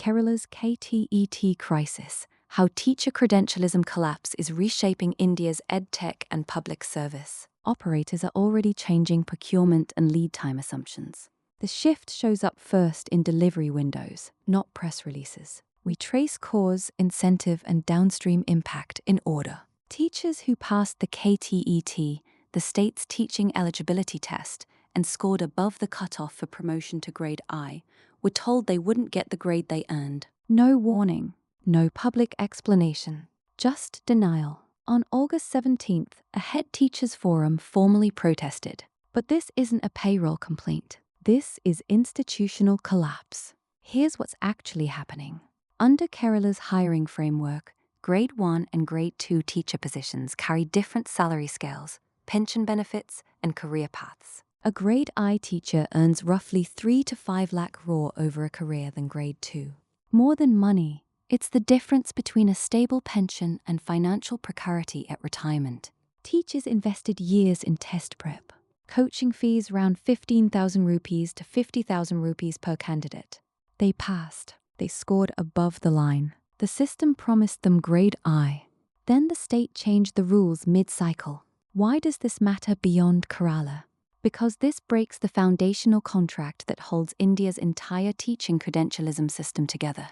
Kerala's K-TET crisis, how teacher credentialism collapse is reshaping India's edtech and public service. Operators are already changing procurement and lead time assumptions. The shift shows up first in delivery windows, not press releases. We trace cause, incentive, and downstream impact in order. Teachers who passed the K-TET, the state's teaching eligibility test, and scored above the cutoff for promotion to grade I, were told they wouldn't get the grade they earned. No warning, no public explanation, just denial. On August 17th, a head teachers forum formally protested. But this isn't a payroll complaint. This is institutional collapse. Here's what's actually happening. Under Kerala's hiring framework, Grade 1 and Grade 2 teacher positions carry different salary scales, pension benefits, and career paths. A Grade I teacher earns roughly 3 to 5 lakh raw over a career than Grade 2. More than money, it's the difference between a stable pension and financial precarity at retirement. Teachers invested years in test prep, coaching fees around 15,000 rupees to 50,000 rupees per candidate. They passed. They scored above the line. The system promised them Grade I. Then the state changed the rules mid-cycle. Why does this matter beyond Kerala? Because this breaks the foundational contract that holds India's entire teaching credentialism system together.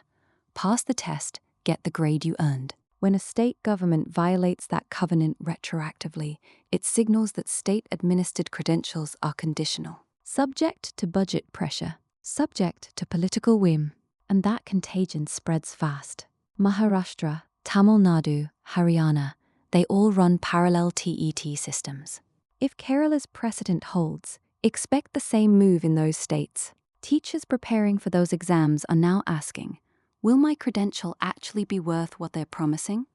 Pass the test, get the grade you earned. When a state government violates that covenant retroactively, it signals that state-administered credentials are conditional, subject to budget pressure, subject to political whim, and that contagion spreads fast. Maharashtra, Tamil Nadu, Haryana, they all run parallel TET systems. If Kerala's precedent holds, expect the same move in those states. Teachers preparing for those exams are now asking, will my credential actually be worth what they're promising?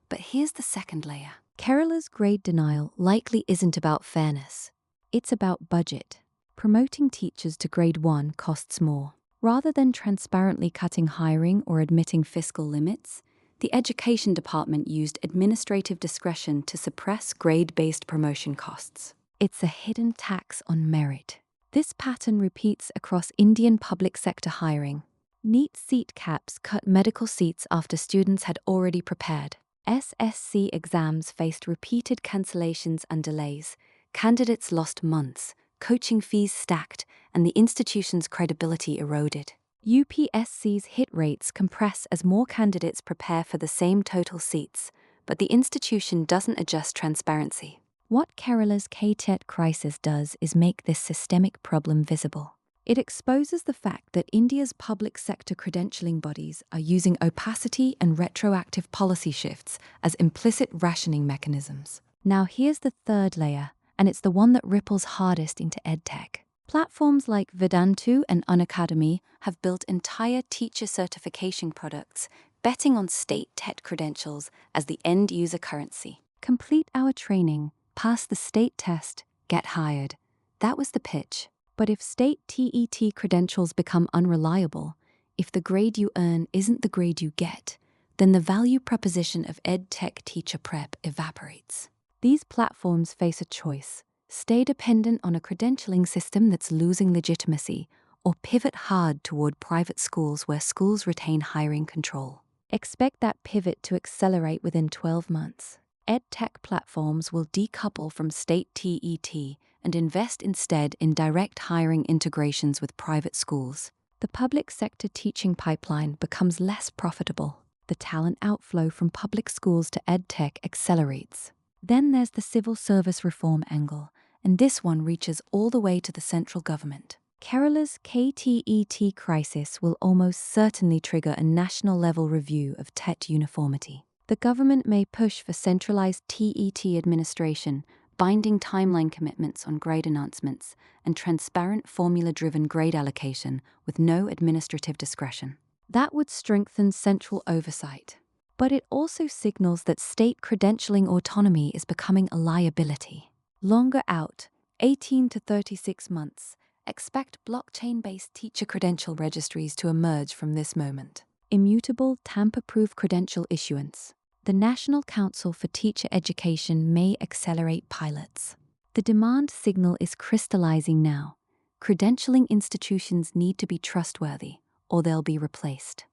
But here's the second layer. Kerala's grade denial likely isn't about fairness. It's about budget. Promoting teachers to Grade 1 costs more. Rather than transparently cutting hiring or admitting fiscal limits, the Education Department used administrative discretion to suppress grade-based promotion costs. It's a hidden tax on merit. This pattern repeats across Indian public sector hiring. Neat seat caps cut medical seats after students had already prepared. SSC exams faced repeated cancellations and delays. Candidates lost months, coaching fees stacked, and the institution's credibility eroded. UPSC's hit rates compress as more candidates prepare for the same total seats, but the institution doesn't adjust transparency. What Kerala's K-TET crisis does is make this systemic problem visible. It exposes the fact that India's public sector credentialing bodies are using opacity and retroactive policy shifts as implicit rationing mechanisms. Now here's the third layer, and it's the one that ripples hardest into edtech. Platforms like Vedantu and Unacademy have built entire teacher certification products, betting on state TET credentials as the end-user currency. Complete our training, pass the state test, get hired. That was the pitch. But if state TET credentials become unreliable, if the grade you earn isn't the grade you get, then the value proposition of edtech teacher prep evaporates. These platforms face a choice. Stay dependent on a credentialing system that's losing legitimacy, or pivot hard toward private schools where schools retain hiring control. Expect that pivot to accelerate within 12 months. EdTech platforms will decouple from state TET and invest instead in direct hiring integrations with private schools. The public sector teaching pipeline becomes less profitable. The talent outflow from public schools to EdTech accelerates. Then there's the civil service reform angle, and this one reaches all the way to the central government. Kerala's K-TET crisis will almost certainly trigger a national-level review of TET uniformity. The government may push for centralized TET administration, binding timeline commitments on grade announcements, and transparent formula-driven grade allocation with no administrative discretion. That would strengthen central oversight. But it also signals that state credentialing autonomy is becoming a liability. Longer out, 18 to 36 months, expect blockchain-based teacher credential registries to emerge from this moment. Immutable, tamper-proof credential issuance. The National Council for Teacher Education may accelerate pilots. The demand signal is crystallizing now. Credentialing institutions need to be trustworthy, or they'll be replaced.